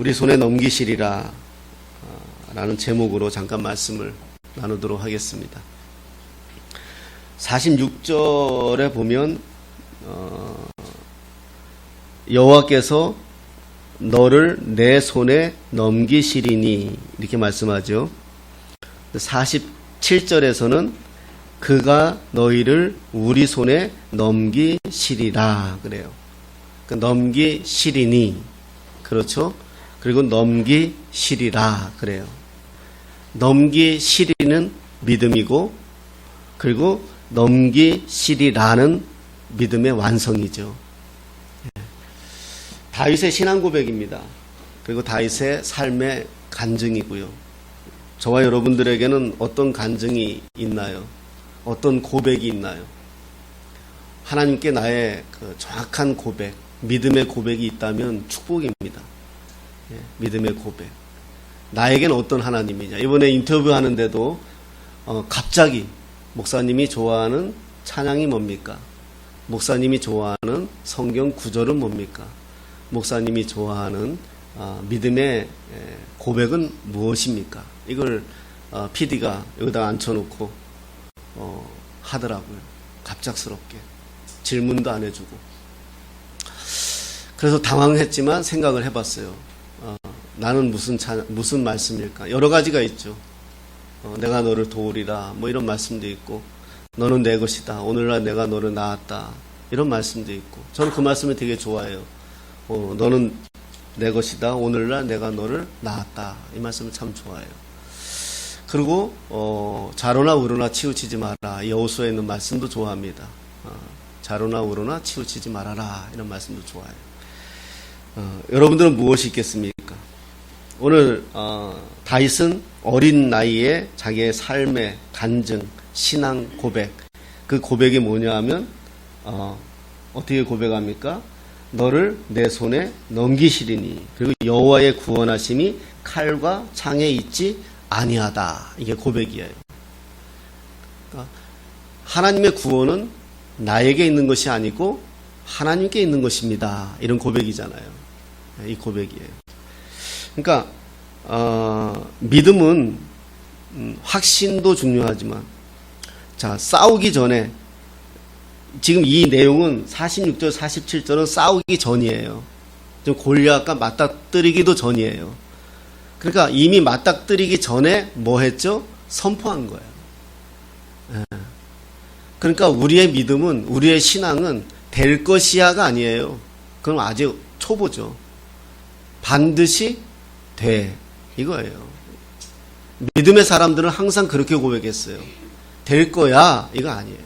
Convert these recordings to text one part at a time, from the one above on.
우리 손에 넘기시리라 라는 제목으로 잠깐 말씀을 나누도록 하겠습니다. 46절에 보면 여호와께서 너를 내 손에 넘기시리니 이렇게 말씀하죠. 47절에서는 그가 너희를 우리 손에 넘기시리라 그래요. 그러니까 넘기시리니 그렇죠. 그리고 넘기시리라 그래요. 넘기시리는 믿음이고 그리고 넘기시리라는 믿음의 완성이죠. 다윗의 신앙 고백입니다. 그리고 다윗의 삶의 간증이고요. 저와 여러분들에게는 어떤 간증이 있나요? 어떤 고백이 있나요? 하나님께 나의 그 정확한 고백, 믿음의 고백이 있다면 축복입니다. 믿음의 고백. 나에겐 어떤 하나님이냐. 이번에 인터뷰하는데도 갑자기 목사님이 좋아하는 찬양이 뭡니까? 목사님이 좋아하는 성경 구절은 뭡니까? 목사님이 좋아하는 믿음의 고백은 무엇입니까? 이걸 PD가 여기다 앉혀놓고 하더라고요. 갑작스럽게. 질문도 안 해주고. 그래서 당황했지만 생각을 해봤어요. 나는 무슨 말씀일까? 여러 가지가 있죠. 내가 너를 도우리라 뭐 이런 말씀도 있고 너는 내 것이다. 오늘날 내가 너를 낳았다. 이런 말씀도 있고 저는 그 말씀을 되게 좋아해요. 너는 내 것이다. 오늘날 내가 너를 낳았다. 이 말씀을 참 좋아해요. 그리고 자로나 우로나 치우치지 마라. 여호수아에 있는 말씀도 좋아합니다. 자로나 우로나 치우치지 말아라. 이런 말씀도 좋아해요. 여러분들은 무엇이 있겠습니까? 오늘 다윗은 어린 나이에 자기의 삶의 간증, 신앙 고백, 그 고백이 뭐냐 하면 어떻게 고백합니까? 너를 내 손에 넘기시리니 그리고 여호와의 구원하심이 칼과 창에 있지 아니하다. 이게 고백이에요. 그러니까 하나님의 구원은 나에게 있는 것이 아니고 하나님께 있는 것입니다. 이런 고백이잖아요. 이 고백이에요. 그러니까 믿음은 확신도 중요하지만 자 싸우기 전에 지금 이 내용은 46절 47절은 싸우기 전이에요. 좀 골리앗과 맞닥뜨리기도 전이에요. 그러니까 이미 맞닥뜨리기 전에 뭐 했죠? 선포한 거예요. 그러니까 우리의 믿음은 우리의 신앙은 될 것이야가 아니에요. 그럼 아직 초보죠. 반드시 돼 이거예요. 믿음의 사람들은 항상 그렇게 고백했어요. 될 거야 이거 아니에요.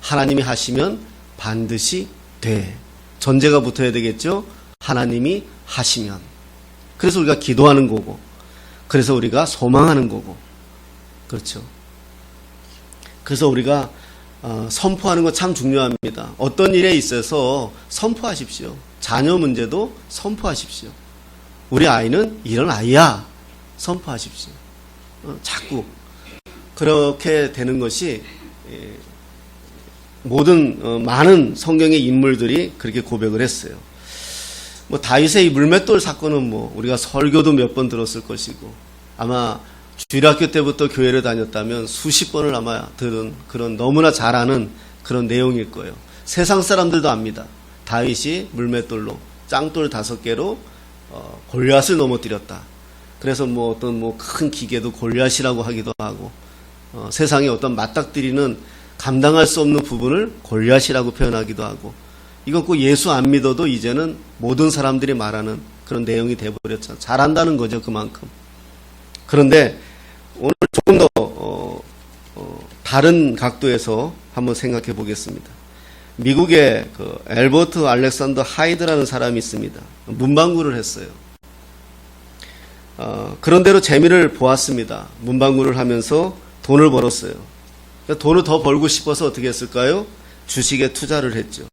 하나님이 하시면 반드시 돼. 전제가 붙어야 되겠죠. 하나님이 하시면. 그래서 우리가 기도하는 거고 그래서 우리가 소망하는 거고 그렇죠. 그래서 우리가 선포하는 거 참 중요합니다. 어떤 일에 있어서 선포하십시오. 자녀 문제도 선포하십시오. 우리 아이는 이런 아이야. 선포하십시오. 자꾸 그렇게 되는 것이 모든 많은 성경의 인물들이 그렇게 고백을 했어요. 뭐 다윗의 이 물맷돌 사건은 뭐 우리가 설교도 몇 번 들었을 것이고 아마 주일학교 때부터 교회를 다녔다면 수십 번을 아마 들은 그런 너무나 잘 아는 그런 내용일 거예요. 세상 사람들도 압니다. 다윗이 물맷돌로 짱돌 5개로 골리앗을 넘어뜨렸다. 그래서 뭐 어떤 뭐 큰 기계도 골리앗이라고 하기도 하고 세상에 어떤 맞닥뜨리는 감당할 수 없는 부분을 골리앗이라고 표현하기도 하고 이건 꼭 예수 안 믿어도 이제는 모든 사람들이 말하는 그런 내용이 돼버렸죠. 잘한다는 거죠. 그만큼. 그런데 오늘 조금 더 다른 각도에서 한번 생각해 보겠습니다. 미국의 그 엘버트 알렉산더 하이드라는 사람이 있습니다. 문방구를 했어요. 그런대로 재미를 보았습니다. 문방구를 하면서 돈을 벌었어요. 돈을 더 벌고 싶어서 어떻게 했을까요? 주식에 투자를 했죠.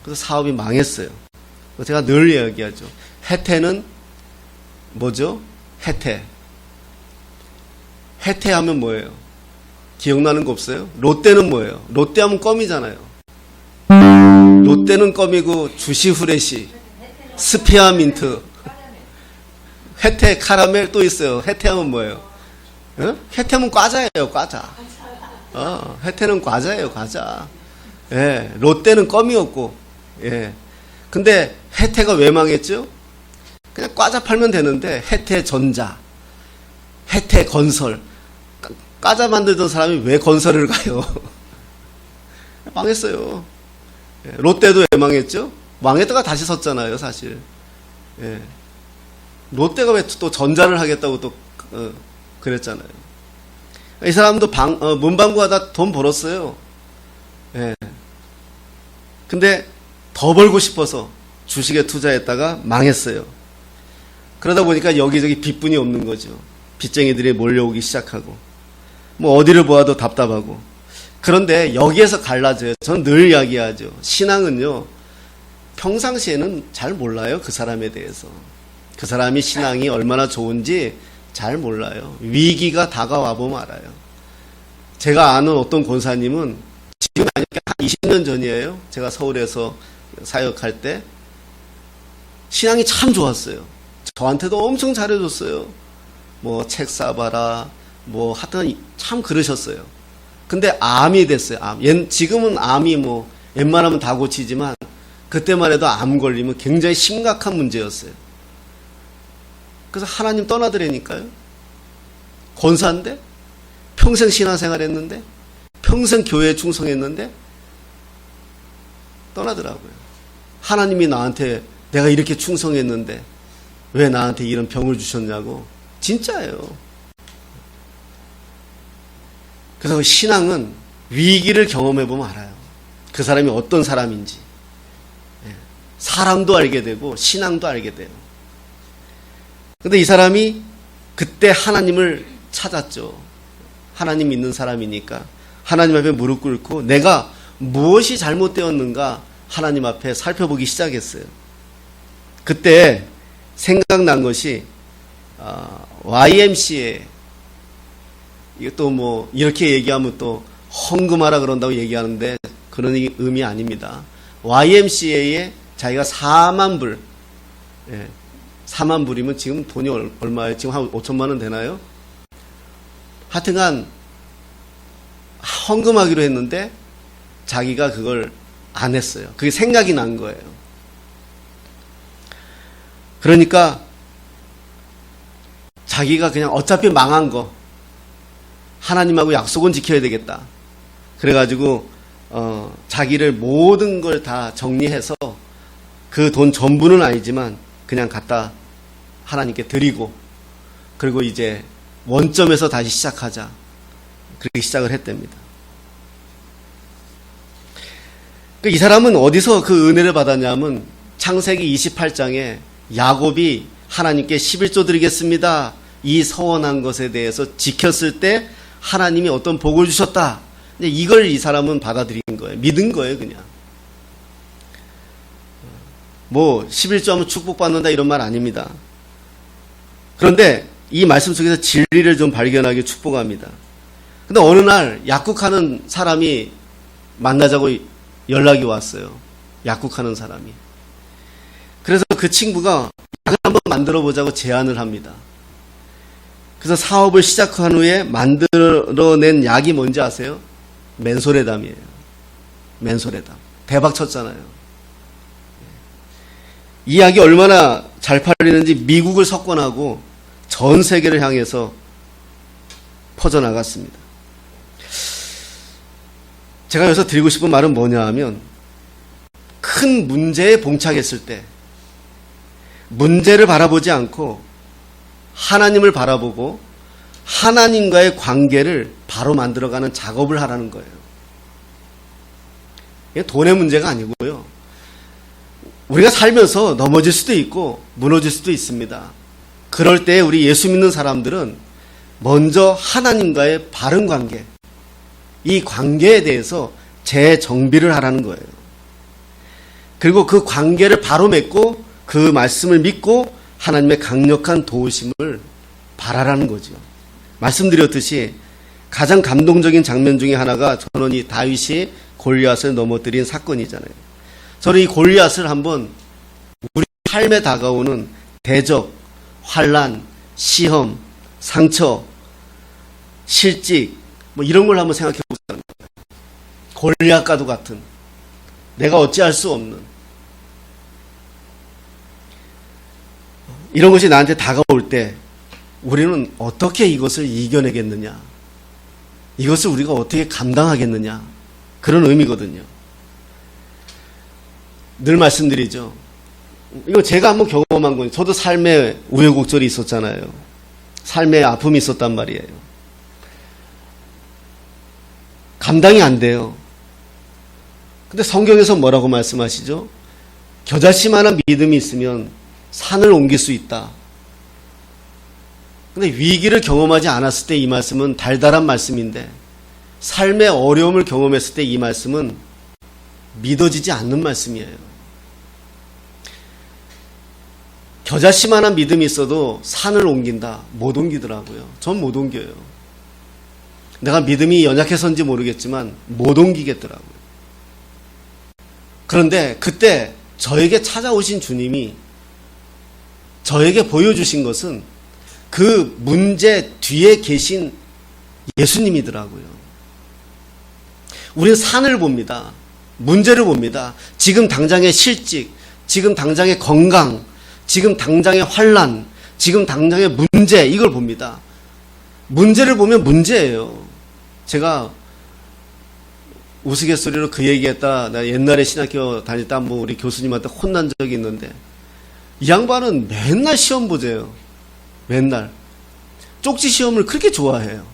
그래서 사업이 망했어요. 제가 늘 이야기하죠. 해태는 뭐죠? 해태. 해태하면 뭐예요? 기억나는 거 없어요? 롯데는 뭐예요? 롯데하면 껌이잖아요. 롯데는 껌이고 주시후레시, 스피아민트, 혜태, 카라멜 또 있어요. 혜태하면 뭐예요? 혜태하면 과자예요, 과자. 혜태는 과자예요, 과자. 예, 롯데는 껌이었고, 예. 근데 혜태가 왜 망했죠? 그냥 과자 팔면 되는데, 혜태전자, 혜태건설. 과자 만들던 사람이 왜 건설을 가요? 망했어요. 예, 롯데도 왜 망했죠? 망했다가 다시 섰잖아요, 사실. 예. 롯데가 왜 또 전자를 하겠다고 또, 그랬잖아요. 이 사람도 문방구 하다 돈 벌었어요. 예. 근데 더 벌고 싶어서 주식에 투자했다가 망했어요. 그러다 보니까 여기저기 빚분이 없는 거죠. 빚쟁이들이 몰려오기 시작하고, 뭐 어디를 보아도 답답하고. 그런데 여기에서 갈라져요. 전 늘 이야기하죠. 신앙은요, 평상시에는 잘 몰라요. 그 사람에 대해서. 그 사람이 신앙이 얼마나 좋은지 잘 몰라요. 위기가 다가와 보면 알아요. 제가 아는 어떤 권사님은 지금 아니까 한 20년 전이에요. 제가 서울에서 사역할 때 신앙이 참 좋았어요. 저한테도 엄청 잘해줬어요. 뭐 책 사봐라, 뭐 하여튼 참 그러셨어요. 근데 암이 됐어요. 암. 지금은 암이 뭐 웬만하면 다 고치지만 그때만 해도 암 걸리면 굉장히 심각한 문제였어요. 그래서 하나님 떠나더라니까요. 권사인데, 평생 신앙생활 했는데, 평생 교회에 충성했는데, 떠나더라고요. 하나님이 나한테 내가 이렇게 충성했는데, 왜 나한테 이런 병을 주셨냐고. 진짜예요. 그래서 신앙은 위기를 경험해보면 알아요. 그 사람이 어떤 사람인지. 사람도 알게 되고, 신앙도 알게 돼요. 근데 이 사람이 그때 하나님을 찾았죠. 하나님 믿는 사람이니까 하나님 앞에 무릎 꿇고 내가 무엇이 잘못되었는가 하나님 앞에 살펴보기 시작했어요. 그때 생각난 것이 YMCA, 이것도 뭐 이렇게 얘기하면 또 헌금하라 그런다고 얘기하는데 그런 의미 아닙니다. YMCA에 자기가 4만 불, 4만 불이면 지금 돈이 얼마예요? 지금 한 5천만 원 되나요? 하여튼간 헌금하기로 했는데 자기가 그걸 안 했어요. 그게 생각이 난 거예요. 그러니까 자기가 그냥 어차피 망한 거 하나님하고 약속은 지켜야 되겠다. 그래가지고 자기를 모든 걸 다 정리해서 그 돈 전부는 아니지만 그냥 갖다 하나님께 드리고 그리고 이제 원점에서 다시 시작하자. 그렇게 시작을 했답니다. 이 사람은 어디서 그 은혜를 받았냐면 창세기 28장에 야곱이 하나님께 11조 드리겠습니다. 이 서원한 것에 대해서 지켰을 때 하나님이 어떤 복을 주셨다. 이걸 이 사람은 받아들인 거예요. 믿은 거예요, 그냥. 뭐 11조 하면 축복받는다 이런 말 아닙니다. 그런데 이 말씀 속에서 진리를 좀 발견하기 축복합니다. 근데 어느 날 약국하는 사람이 만나자고 연락이 왔어요. 약국하는 사람이. 그래서 그 친구가 약을 한번 만들어 보자고 제안을 합니다. 그래서 사업을 시작한 후에 만들어낸 약이 뭔지 아세요? 맨소레담이에요. 맨소레담. 대박 쳤잖아요. 이 약이 얼마나 잘 팔리는지 미국을 석권하고 전 세계를 향해서 퍼져나갔습니다. 제가 여기서 드리고 싶은 말은 뭐냐 하면 큰 문제에 봉착했을 때 문제를 바라보지 않고 하나님을 바라보고 하나님과의 관계를 바로 만들어가는 작업을 하라는 거예요. 이게 돈의 문제가 아니고요. 우리가 살면서 넘어질 수도 있고 무너질 수도 있습니다. 그럴 때 우리 예수 믿는 사람들은 먼저 하나님과의 바른 관계, 이 관계에 대해서 재정비를 하라는 거예요. 그리고 그 관계를 바로 맺고 그 말씀을 믿고 하나님의 강력한 도우심을 바라라는 거죠. 말씀드렸듯이 가장 감동적인 장면 중에 하나가 저는 이 다윗이 골리앗을 넘어뜨린 사건이잖아요. 저는 이 골리앗을 한번 우리 삶에 다가오는 대적, 환난, 시험, 상처, 실직 뭐 이런 걸 한번 생각해 보자는 거예요. 골리앗과도 같은, 내가 어찌할 수 없는 이런 것이 나한테 다가올 때 우리는 어떻게 이것을 이겨내겠느냐, 이것을 우리가 어떻게 감당하겠느냐, 그런 의미거든요. 늘 말씀드리죠. 이거 제가 한번 경험한 거예요. 저도 삶에 우여곡절이 있었잖아요. 삶에 아픔이 있었단 말이에요. 감당이 안 돼요. 근데 성경에서 뭐라고 말씀하시죠? 겨자씨만한 믿음이 있으면 산을 옮길 수 있다. 근데 위기를 경험하지 않았을 때 이 말씀은 달달한 말씀인데, 삶의 어려움을 경험했을 때 이 말씀은 믿어지지 않는 말씀이에요. 겨자씨만한 믿음이 있어도 산을 옮긴다. 못 옮기더라고요. 전 못 옮겨요. 내가 믿음이 연약해서인지 모르겠지만 못 옮기겠더라고요. 그런데 그때 저에게 찾아오신 주님이 저에게 보여주신 것은 그 문제 뒤에 계신 예수님이더라고요. 우리는 산을 봅니다. 문제를 봅니다. 지금 당장의 실직, 지금 당장의 건강, 지금 당장의 환난, 지금 당장의 문제, 이걸 봅니다. 문제를 보면 문제예요. 제가 우스갯소리로 그 얘기했다. 나 옛날에 신학교 다닐 때 한번 우리 교수님한테 혼난 적이 있는데, 이 양반은 맨날 시험 보재요. 맨날. 쪽지 시험을 그렇게 좋아해요.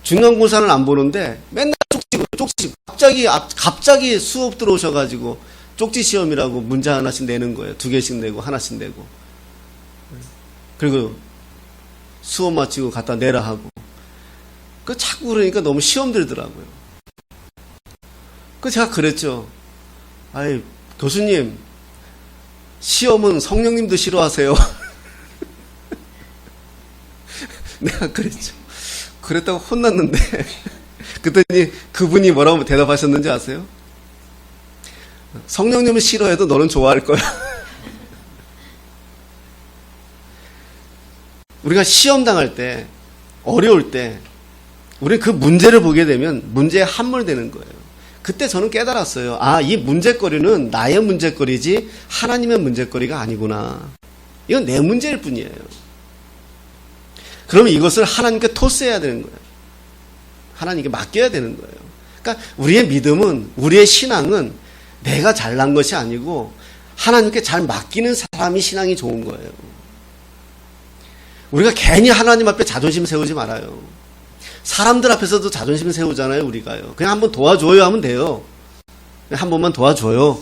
중간고사는 안 보는데 맨날 쪽지. 갑자기 수업 들어오셔가지고 쪽지 시험이라고 문제 하나씩 내는 거예요. 2개씩 내고 하나씩 내고. 그리고 수업 마치고 갖다 내라 하고. 그 자꾸 그러니까 너무 시험 들더라고요. 그 제가 그랬죠. 아이, 교수님, 시험은 성령님도 싫어하세요. 내가 그랬죠. 그랬다고 혼났는데 그랬더니 그분이 뭐라고 대답하셨는지 아세요? 성령님은 싫어해도 너는 좋아할 거야. 우리가 시험 당할 때, 어려울 때 우리는 그 문제를 보게 되면 문제에 함몰되는 거예요. 그때 저는 깨달았어요. 아, 이 문제거리는 나의 문제거리지 하나님의 문제거리가 아니구나. 이건 내 문제일 뿐이에요. 그러면 이것을 하나님께 토스해야 되는 거예요. 하나님께 맡겨야 되는 거예요. 그러니까 우리의 믿음은, 우리의 신앙은 내가 잘난 것이 아니고 하나님께 잘 맡기는 사람이 신앙이 좋은 거예요. 우리가 괜히 하나님 앞에 자존심 세우지 말아요. 사람들 앞에서도 자존심 세우잖아요, 우리가요. 그냥 한번 도와줘요 하면 돼요. 한 번만 도와줘요.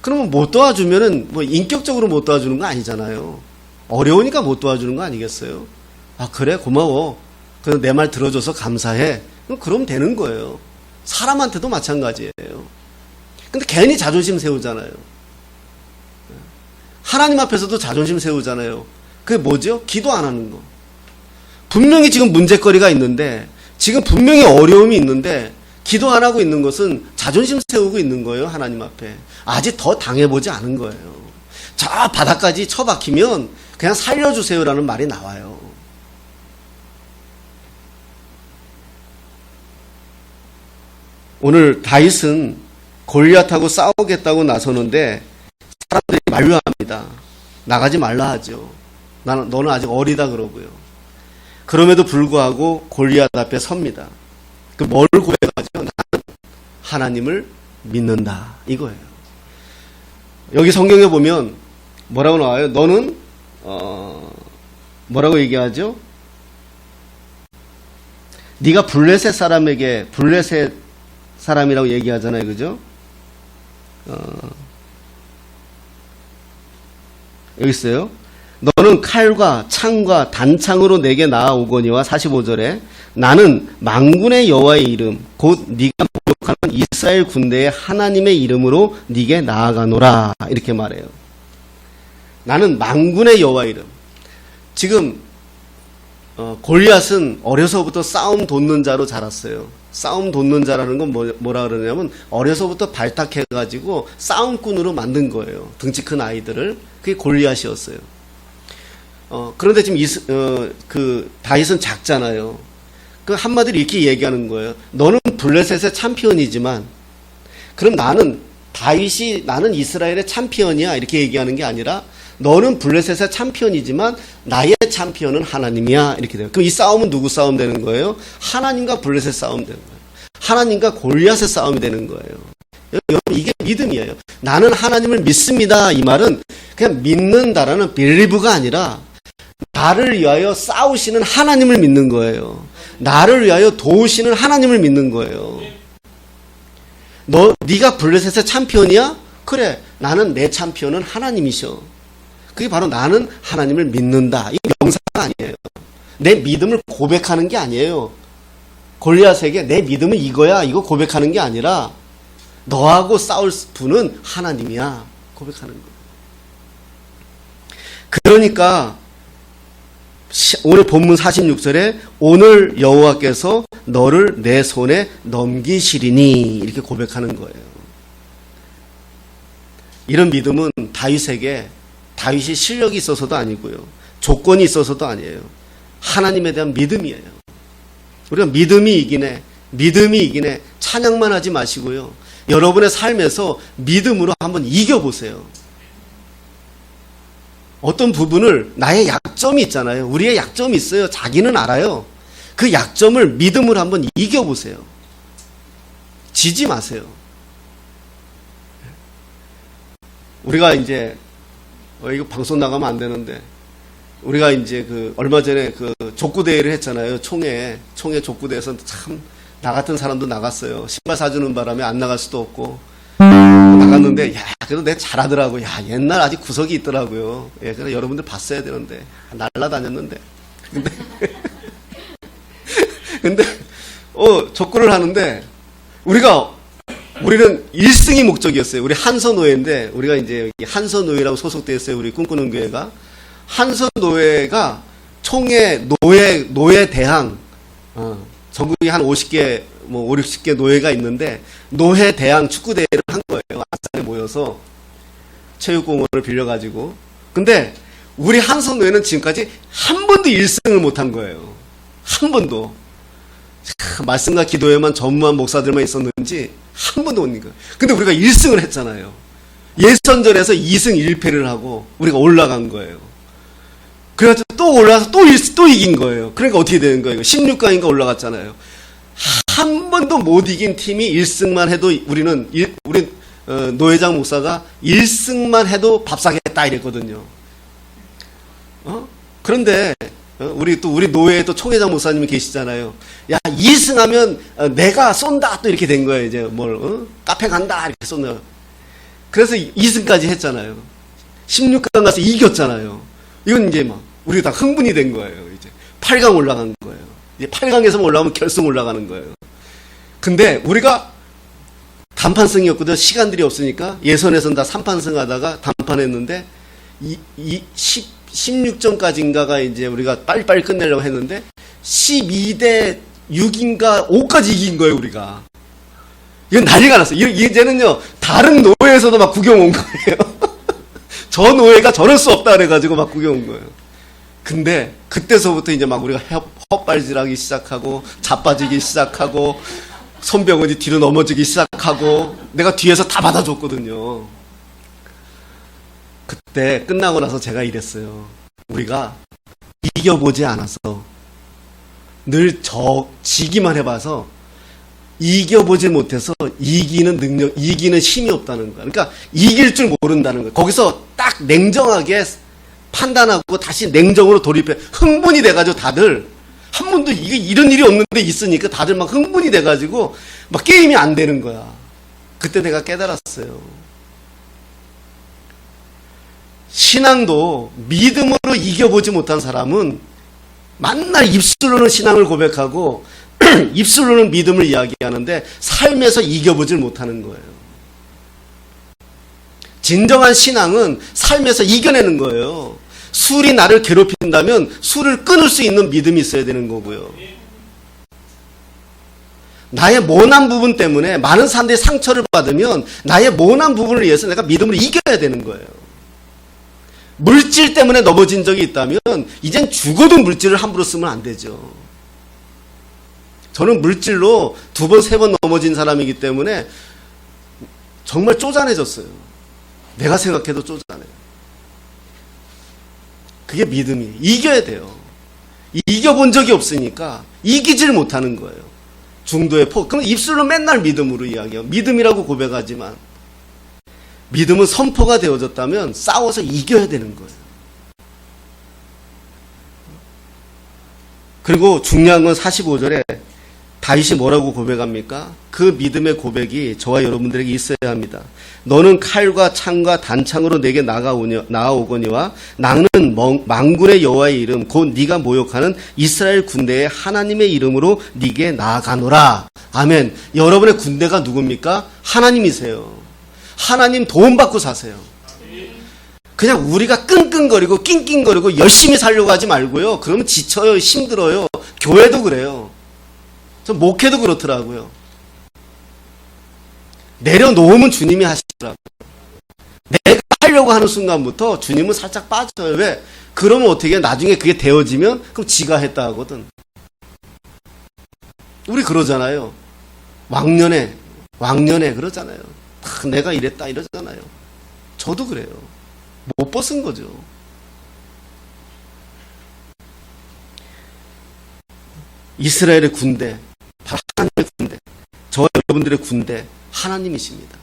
그러면 못 도와주면은 뭐 인격적으로 못 도와주는 거 아니잖아요. 어려우니까 못 도와주는 거 아니겠어요? 아, 그래, 고마워. 그래서 내 말 들어줘서 감사해. 그럼 되는 거예요. 사람한테도 마찬가지예요. 근데 괜히 자존심 세우잖아요. 하나님 앞에서도 자존심 세우잖아요. 그게 뭐죠? 기도 안 하는 거. 분명히 지금 문제거리가 있는데, 지금 분명히 어려움이 있는데 기도 안 하고 있는 것은 자존심 세우고 있는 거예요. 하나님 앞에. 아직 더 당해보지 않은 거예요. 저 바닥까지 처박히면 그냥 살려주세요라는 말이 나와요. 오늘 다윗은 골리앗하고 싸우겠다고 나서는데 사람들이 만류합니다. 나가지 말라 하죠. 너는 아직 어리다 그러고요. 그럼에도 불구하고 골리앗 앞에 섭니다. 그 뭘 고백하죠? 나는 하나님을 믿는다, 이거예요. 여기 성경에 보면 뭐라고 나와요? 너는 뭐라고 얘기하죠? 네가 블레셋 사람에게 블레셋 사람이라고 얘기하잖아요, 그죠? 여기 있어요. 너는 칼과 창과 단창으로 내게 나아오거니와 45절에 나는 만군의 여호와의 이름 곧 네가 모욕하는 이스라엘 군대의 하나님의 이름으로 네게 나아가노라, 이렇게 말해요. 나는 만군의 여호와의 이름. 지금 골리앗은 어려서부터 싸움 돋는 자로 자랐어요. 싸움 돋는 자라는 건 뭐라 그러냐면 어려서부터 발탁해가지고 싸움꾼으로 만든 거예요. 등치 큰 아이들을. 그게 골리앗이었어요. 그런데 지금 다윗은 작잖아요. 그 한마디로 이렇게 얘기하는 거예요. 너는 블레셋의 챔피언이지만, 그럼 나는 이스라엘의 챔피언이야 이렇게 얘기하는 게 아니라, 너는 블레셋의 챔피언이지만 나의 챔피언은 하나님이야 이렇게 돼요. 그럼 이 싸움은 누구 싸움 되는 거예요? 하나님과 블레셋 싸움 되는 거예요. 하나님과 골리앗의 싸움이 되는 거예요. 여러분, 이게 믿음이에요. 나는 하나님을 믿습니다. 이 말은 그냥 믿는다라는 believe가 아니라 나를 위하여 싸우시는 하나님을 믿는 거예요. 나를 위하여 도우시는 하나님을 믿는 거예요. 네가 블레셋의 챔피언이야? 그래, 나는 내 챔피언은 하나님이셔. 그게 바로 나는 하나님을 믿는다. 이 명사가 아니에요. 내 믿음을 고백하는 게 아니에요. 골리앗에게 내 믿음은 이거야 이거 고백하는 게 아니라, 너하고 싸울 분은 하나님이야 고백하는 거예요. 그러니까 오늘 본문 46절에 오늘 여호와께서 너를 내 손에 넘기시리니 이렇게 고백하는 거예요. 이런 믿음은 다윗이 실력이 있어서도 아니고요, 조건이 있어서도 아니에요. 하나님에 대한 믿음이에요. 우리가 믿음이 이기네 찬양만 하지 마시고요, 여러분의 삶에서 믿음으로 한번 이겨보세요. 어떤 부분을, 나의 약점이 있잖아요. 우리의 약점이 있어요. 자기는 알아요. 그 약점을 믿음으로 한번 이겨보세요. 지지 마세요. 우리가 이제 이거 방송 나가면 안 되는데, 우리가 이제 얼마 전에 족구대회를 했잖아요. 총회 족구대회에서 참, 나 같은 사람도 나갔어요. 신발 사주는 바람에 안 나갈 수도 없고, 나갔는데, 그래도 내가 잘하더라고. 옛날 아직 구석이 있더라고요. 그래서 여러분들 봤어야 되는데, 날라다녔는데. 근데, 족구를 하는데, 우리는 1승이 목적이었어요. 우리 한서노회인데, 우리가 이제 한서노회라고 소속되어 있어요. 우리 꿈꾸는 교회가. 한서노회가 총회 노회 대항, 전국에 한 50개, 5, 60개 노회가 있는데, 노회 대항 축구대회를 한 거예요. 아산에 모여서 체육공원을 빌려가지고. 근데 우리 한서노회는 지금까지 한 번도 1승을 못한 거예요. 한 번도. 말씀과 기도에만 전무한 목사들만 있었는지 한 번도 못 이긴 거예요. 근데 우리가 1승을 했잖아요. 예선전에서 2승 1패를 하고 우리가 올라간 거예요. 그래가지고 또 올라가서 또 이긴 거예요. 그러니까 어떻게 되는 거예요? 16강인가 올라갔잖아요. 한 번도 못 이긴 팀이 1승만 해도 우리 노회장 목사가 1승만 해도 밥 사겠다 이랬거든요. 그런데 우리 노회에 또 총회장 목사님이 계시잖아요. 2승하면 내가 쏜다 또 이렇게 된 거예요. 이제 카페 간다 이렇게 쏜다. 그래서 2승까지 했잖아요. 16강 가서 이겼잖아요. 이건 이제 우리가 다 흥분이 된 거예요. 이제 8강 올라간 거예요. 이제 8강에서 올라가면 결승 올라가는 거예요. 근데 우리가 단판승이었거든. 시간들이 없으니까 예선에서는 다 3판승 하다가 단판했는데 16점까지인가가 이제 우리가 빨리빨리 끝내려고 했는데 12대 6인가 5까지 이긴 거예요, 우리가. 이건 난리가 났어요. 이제는요, 다른 노회에서도 막 구경 온 거예요. 저 노회가 저럴 수 없다 그래가지고 막 구경 온 거예요. 근데 그때서부터 이제 막 우리가 헛발질하기 시작하고 자빠지기 시작하고 손병원이 뒤로 넘어지기 시작하고 내가 뒤에서 다 받아줬거든요. 그때 끝나고 나서 제가 이랬어요. 우리가 이겨보지 않아서, 늘 지기만 해봐서 이겨보지 못해서 이기는 능력, 이기는 힘이 없다는 거야. 그러니까 이길 줄 모른다는 거야. 거기서 딱 냉정하게 판단하고 다시 냉정으로 돌입해. 흥분이 돼가지고 다들 한 번도 이런 일이 없는데 있으니까 다들 막 흥분이 돼가지고 막 게임이 안 되는 거야. 그때 내가 깨달았어요. 신앙도 믿음으로 이겨보지 못한 사람은 맨날 입술로는 신앙을 고백하고 입술로는 믿음을 이야기하는데 삶에서 이겨보질 못하는 거예요. 진정한 신앙은 삶에서 이겨내는 거예요. 술이 나를 괴롭힌다면 술을 끊을 수 있는 믿음이 있어야 되는 거고요. 나의 모난 부분 때문에 많은 사람들이 상처를 받으면 나의 모난 부분을 위해서 내가 믿음으로 이겨야 되는 거예요. 물질 때문에 넘어진 적이 있다면 이젠 죽어도 물질을 함부로 쓰면 안 되죠. 저는 물질로 2번, 3번 넘어진 사람이기 때문에 정말 쪼잔해졌어요. 내가 생각해도 쪼잔해요. 그게 믿음이에요. 이겨야 돼요. 이겨본 적이 없으니까 이기질 못하는 거예요. 중도의 그럼 입술로 맨날 믿음으로 이야기해요. 믿음이라고 고백하지만 믿음은 선포가 되어졌다면 싸워서 이겨야 되는 거예요. 그리고 중요한 건 45절에 다윗이 뭐라고 고백합니까? 그 믿음의 고백이 저와 여러분들에게 있어야 합니다. 너는 칼과 창과 단창으로 내게 나아오거니와 나는 만군의 여호와의 이름 곧 네가 모욕하는 이스라엘 군대의 하나님의 이름으로 네게 나아가노라. 아멘. 여러분의 군대가 누굽니까? 하나님이세요. 하나님 도움받고 사세요. 그냥 우리가 끙끙거리고 낑낑거리고 열심히 살려고 하지 말고요. 그러면 지쳐요. 힘들어요. 교회도 그래요. 저 목회도 그렇더라고요. 내려놓으면 주님이 하시더라고요. 내가 하려고 하는 순간부터 주님은 살짝 빠져요. 왜? 그러면 어떻게 해요? 나중에 그게 되어지면 그럼 지가 했다 하거든. 우리 그러잖아요. 왕년에 그러잖아요. 내가 이랬다 이러잖아요. 저도 그래요. 못 벗은 거죠. 이스라엘의 군대, 바로 하나님의 군대, 저와 여러분들의 군대, 하나님이십니다.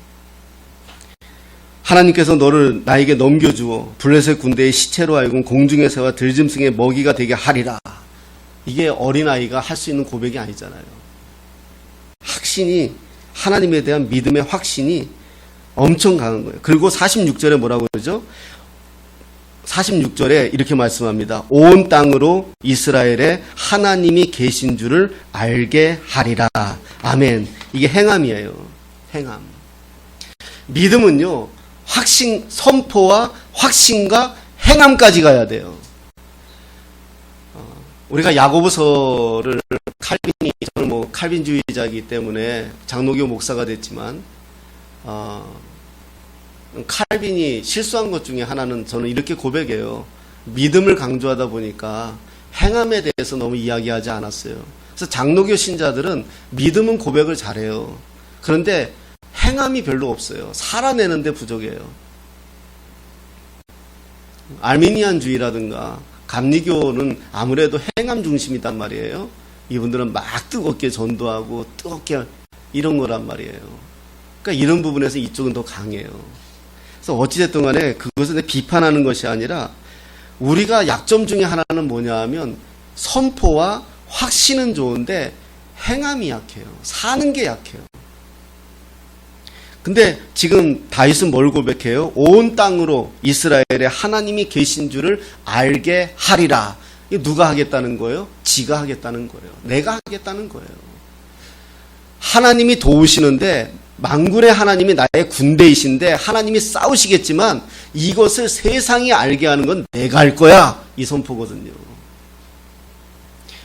하나님께서 너를 나에게 넘겨주어 블레셋 군대의 시체로 하여금 공중의 새와 들짐승의 먹이가 되게 하리라. 이게 어린아이가 할 수 있는 고백이 아니잖아요. 확신이, 하나님에 대한 믿음의 확신이 엄청 강한 거예요. 그리고 46절에 뭐라고 그러죠? 46절에 이렇게 말씀합니다. 온 땅으로 이스라엘에 하나님이 계신 줄을 알게 하리라. 아멘. 이게 행함이에요. 행함. 믿음은요, 확신, 선포와 확신과 행함까지 가야 돼요. 우리가 야고보서를 칼빈이, 저는 뭐 칼빈주의자이기 때문에 장로교 목사가 됐지만, 칼빈이 실수한 것 중에 하나는 저는 이렇게 고백해요. 믿음을 강조하다 보니까 행함에 대해서 너무 이야기하지 않았어요. 그래서 장로교 신자들은 믿음은 고백을 잘해요. 그런데 행함이 별로 없어요. 살아내는데 부족해요. 아르미니안주의라든가 감리교는 아무래도 행함 중심이단 말이에요. 이분들은 막 뜨겁게 전도하고 뜨겁게 이런 거란 말이에요. 그러니까 이런 부분에서 이쪽은 더 강해요. 그래서 어찌됐든 간에 그것을 비판하는 것이 아니라 우리가 약점 중에 하나는 뭐냐 하면 선포와 확신은 좋은데 행함이 약해요. 사는 게 약해요. 근데 지금 다윗은 뭘 고백해요? 온 땅으로 이스라엘에 하나님이 계신 줄을 알게 하리라. 이거 누가 하겠다는 거예요? 지가 하겠다는 거예요. 내가 하겠다는 거예요. 하나님이 도우시는데 만군의 하나님이 나의 군대이신데 하나님이 싸우시겠지만 이것을 세상이 알게 하는 건 내가 할 거야. 이 선포거든요.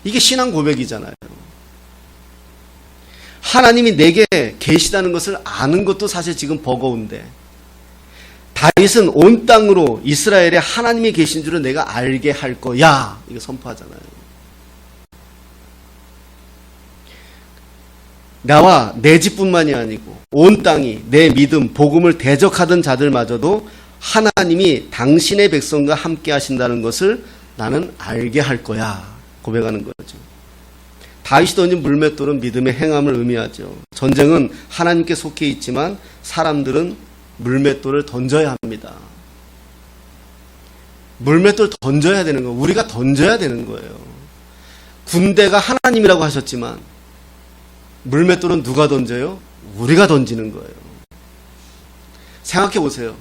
이게 신앙 고백이잖아요. 하나님이 내게 계시다는 것을 아는 것도 사실 지금 버거운데 다윗은 온 땅으로 이스라엘에 하나님이 계신 줄을 내가 알게 할 거야. 이거 선포하잖아요. 나와 내 집뿐만이 아니고 온 땅이 내 믿음, 복음을 대적하던 자들마저도 하나님이 당신의 백성과 함께 하신다는 것을 나는 알게 할 거야. 고백하는 거죠. 다윗이 던진 물맷돌은 믿음의 행함을 의미하죠. 전쟁은 하나님께 속해 있지만 사람들은 물맷돌을 던져야 합니다. 물맷돌 던져야 되는 거예요. 우리가 던져야 되는 거예요. 군대가 하나님이라고 하셨지만 물맷돌은 누가 던져요? 우리가 던지는 거예요. 생각해 보세요.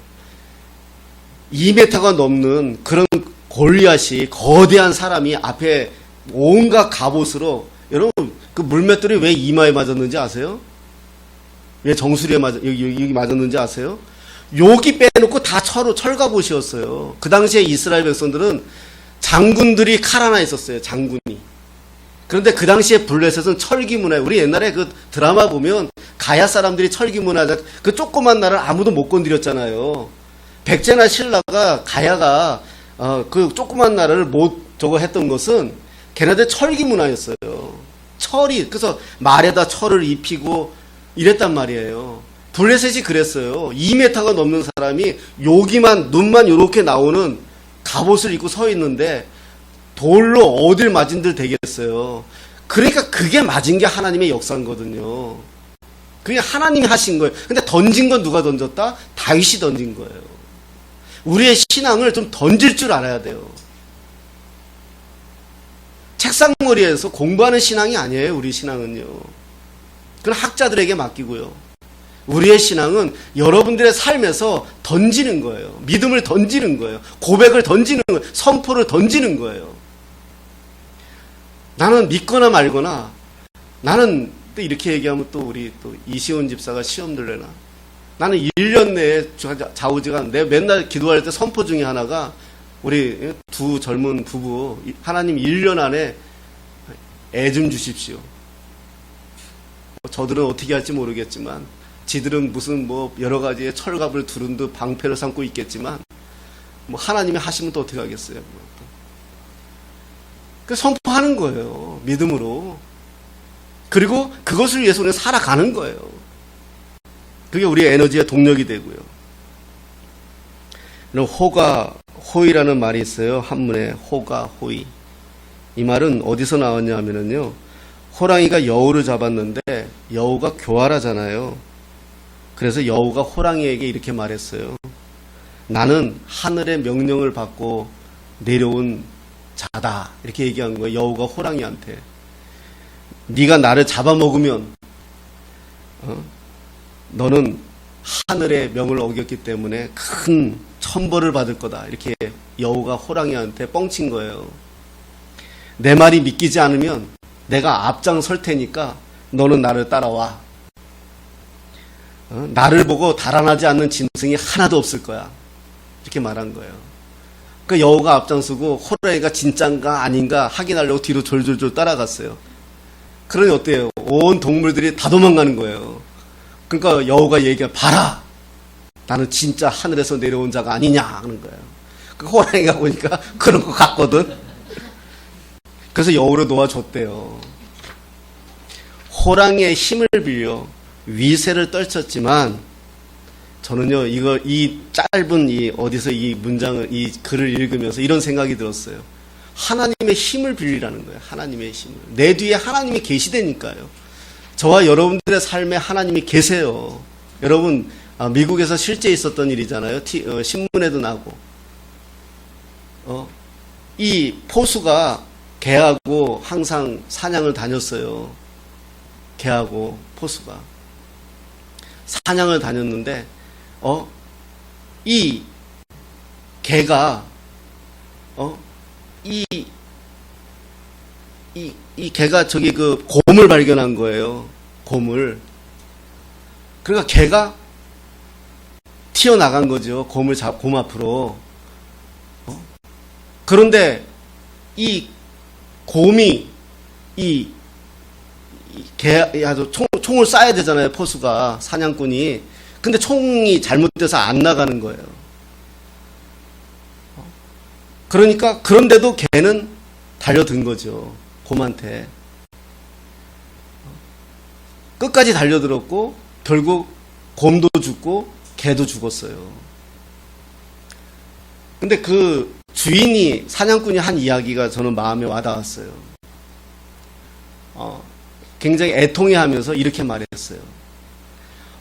2m가 넘는 그런 골리앗이 거대한 사람이 앞에 온갖 갑옷으로 여러분 그 물맷돌이 왜 이마에 맞았는지 아세요? 왜 정수리에 여기 맞았는지 아세요? 요기 빼놓고 다 철갑옷이었어요. 그 당시에 이스라엘 백성들은 장군들이 칼 하나 있었어요. 장군이. 그런데 그 당시에 블레셋은 철기 문화에, 우리 옛날에 그 드라마 보면 가야 사람들이 철기 문화자, 그 조그만 나라를 아무도 못 건드렸잖아요. 백제나 신라가 가야가 그 조그만 나라를 못 저거 했던 것은 걔네들 철기 문화였어요. 철이, 그래서 말에다 철을 입히고 이랬단 말이에요. 블레셋이 그랬어요. 2m가 넘는 사람이 여기만 눈만 이렇게 나오는 갑옷을 입고 서 있는데 돌로 어딜 맞은들 되겠어요. 그러니까 그게 맞은 게 하나님의 역사거든요. 그게 하나님이 하신 거예요. 근데 던진 건 누가 던졌다? 다윗이 던진 거예요. 우리의 신앙을 좀 던질 줄 알아야 돼요. 책상머리에서 공부하는 신앙이 아니에요. 우리 신앙은요. 그건 학자들에게 맡기고요. 우리의 신앙은 여러분들의 삶에서 던지는 거예요. 믿음을 던지는 거예요. 고백을 던지는 거예요. 선포를 던지는 거예요. 나는 믿거나 말거나, 나는 또 이렇게 얘기하면 또 우리 또 이시온 집사가 시험 들래나? 나는 1년 내에 좌우지간, 내 맨날 기도할 때 선포 중에 하나가 우리 두 젊은 부부, 하나님 1년 안에 애 좀 주십시오. 저들은 어떻게 할지 모르겠지만, 지들은 무슨 뭐 여러 가지의 철갑을 두른 듯 방패를 삼고 있겠지만, 뭐 하나님이 하시면 또 어떻게 하겠어요? 그 선포하는 거예요. 믿음으로. 그리고 그것을 위해서 우리는 살아가는 거예요. 그게 우리의 에너지의 동력이 되고요. 호가, 호의라는 말이 있어요. 한문에 호가, 호의. 이 말은 어디서 나왔냐 하면요. 호랑이가 여우를 잡았는데 여우가 교활하잖아요. 그래서 여우가 호랑이에게 이렇게 말했어요. 나는 하늘의 명령을 받고 내려온 자다. 이렇게 얘기한 거예요. 여우가 호랑이한테. 네가 나를 잡아먹으면 너는 하늘의 명을 어겼기 때문에 큰 천벌을 받을 거다. 이렇게 여우가 호랑이한테 뻥친 거예요. 내 말이 믿기지 않으면 내가 앞장설 테니까 너는 나를 따라와. 나를 보고 달아나지 않는 짐승이 하나도 없을 거야. 이렇게 말한 거예요. 그 여우가 앞장서고 호랑이가 진짠가 아닌가 확인하려고 뒤로 졸졸졸 따라갔어요. 그러니 어때요? 온 동물들이 다 도망가는 거예요. 그러니까 여우가 얘기해, 봐라! 나는 진짜 하늘에서 내려온 자가 아니냐 하는 거예요. 그 호랑이가 보니까 그런 거 같거든. 그래서 여우를 놓아줬대요. 호랑이의 힘을 빌려 위세를 떨쳤지만, 저는요, 이 짧은 어디서 이 문장을, 이 글을 읽으면서 이런 생각이 들었어요. 하나님의 힘을 빌리라는 거예요. 하나님의 힘을. 내 뒤에 하나님이 계시다니까요. 저와 여러분들의 삶에 하나님이 계세요. 여러분, 미국에서 실제 있었던 일이잖아요. 신문에도 나고. 이 포수가 개하고 항상 사냥을 다녔어요. 개하고 포수가. 사냥을 다녔는데, 이 개가, 이 개가 저기 그 곰을 발견한 거예요. 곰을. 그러니까 개가 튀어나간 거죠. 곰 앞으로. 그런데 이 곰이 이 개, 아주 총을 쏴야 되잖아요. 포수가, 사냥꾼이. 근데 총이 잘못돼서 안 나가는 거예요. 그러니까, 그런데도 개는 달려든 거죠. 곰한테. 끝까지 달려들었고, 결국 곰도 죽고, 개도 죽었어요. 근데 그 주인이, 사냥꾼이 한 이야기가 저는 마음에 와닿았어요. 굉장히 애통해 하면서 이렇게 말했어요.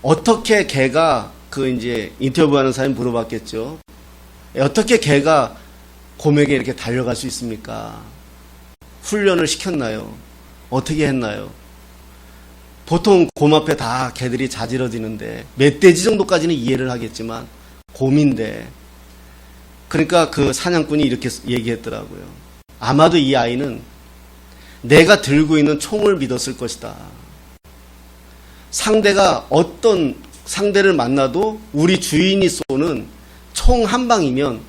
어떻게 개가, 이제 인터뷰하는 사람이 물어봤겠죠. 어떻게 개가 곰에게 이렇게 달려갈 수 있습니까? 훈련을 시켰나요? 어떻게 했나요? 보통 곰 앞에 다 개들이 자지러지는데, 멧돼지 정도까지는 이해를 하겠지만, 곰인데, 그러니까 그 사냥꾼이 이렇게 얘기했더라고요. 아마도 이 아이는 내가 들고 있는 총을 믿었을 것이다. 상대가 어떤 상대를 만나도 우리 주인이 쏘는 총 한 방이면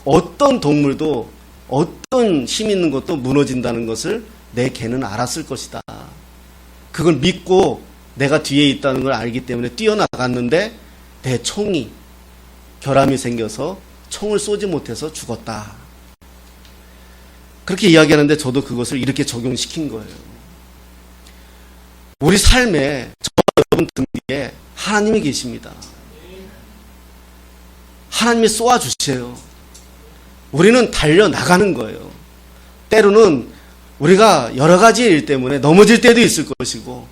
어떤 동물도 어떤 힘 있는 것도 무너진다는 것을 내 개는 알았을 것이다. 그걸 믿고 내가 뒤에 있다는 걸 알기 때문에 뛰어나갔는데 내 총이 결함이 생겨서 총을 쏘지 못해서 죽었다. 그렇게 이야기하는데 저도 그것을 이렇게 적용시킨 거예요. 우리 삶에 저 여러분 등 뒤에 하나님이 계십니다. 하나님이 쏘아주세요. 우리는 달려나가는 거예요. 때로는 우리가 여러 가지 일 때문에 넘어질 때도 있을 것이고,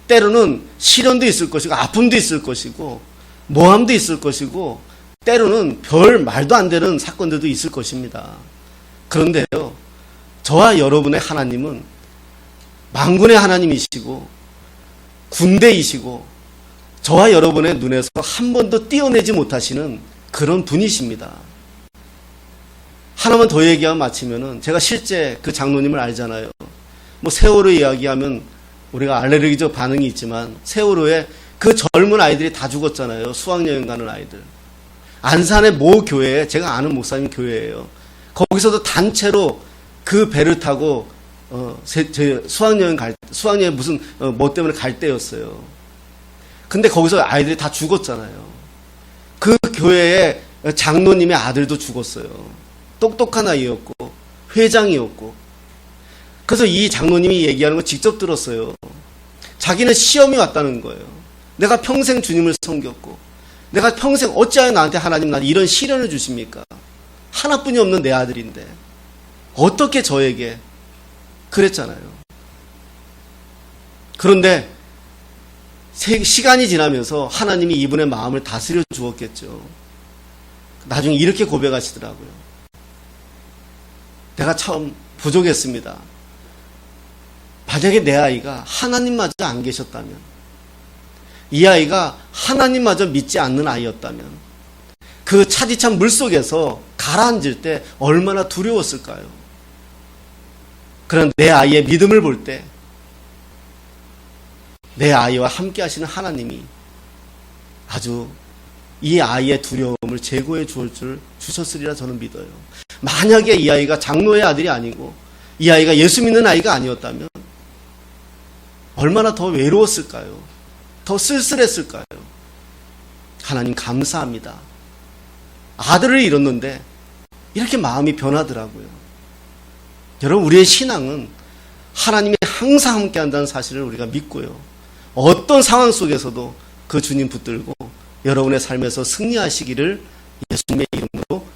때로는 시련도 있을 것이고, 아픔도 있을 것이고, 모함도 있을 것이고, 때로는 별 말도 안 되는 사건들도 있을 것입니다. 그런데요, 저와 여러분의 하나님은 만군의 하나님이시고 군대이시고 저와 여러분의 눈에서 한 번도 띄어내지 못하시는 그런 분이십니다. 하나만 더 얘기하면 마치면은, 제가 실제 그 장로님을 알잖아요. 뭐 세월호 이야기하면 우리가 알레르기적 반응이 있지만 세월호에 그 젊은 아이들이 다 죽었잖아요. 수학여행 가는 아이들. 안산의 모 교회에, 제가 아는 목사님 교회예요. 거기서도 단체로 그 배를 타고 수학여행 무슨 뭐 때문에 갈 때였어요. 근데 거기서 아이들이 다 죽었잖아요. 그 교회의 장로님의 아들도 죽었어요. 똑똑한 아이였고 회장이었고. 그래서 이 장로님이 얘기하는 거 직접 들었어요. 자기는 시험이 왔다는 거예요. 내가 평생 주님을 섬겼고, 내가 평생 어찌하여 나한테 하나님 나한테 이런 시련을 주십니까? 하나뿐이 없는 내 아들인데 어떻게 저에게 그랬잖아요. 그런데 시간이 지나면서 하나님이 이분의 마음을 다스려 주었겠죠. 나중에 이렇게 고백하시더라고요. 내가 참 부족했습니다. 만약에 내 아이가 하나님마저 안 계셨다면, 이 아이가 하나님마저 믿지 않는 아이였다면, 그 차디찬 물속에서 가라앉을 때 얼마나 두려웠을까요? 그런 내 아이의 믿음을 볼 때 내 아이와 함께 하시는 하나님이 아주 이 아이의 두려움을 제거해 주셨으리라 저는 믿어요. 만약에 이 아이가 장로의 아들이 아니고 이 아이가 예수 믿는 아이가 아니었다면 얼마나 더 외로웠을까요? 더 쓸쓸했을까요? 하나님 감사합니다. 아들을 잃었는데 이렇게 마음이 변하더라고요. 여러분, 우리의 신앙은 하나님이 항상 함께 한다는 사실을 우리가 믿고요. 어떤 상황 속에서도 그 주님 붙들고 여러분의 삶에서 승리하시기를 예수님의 이름으로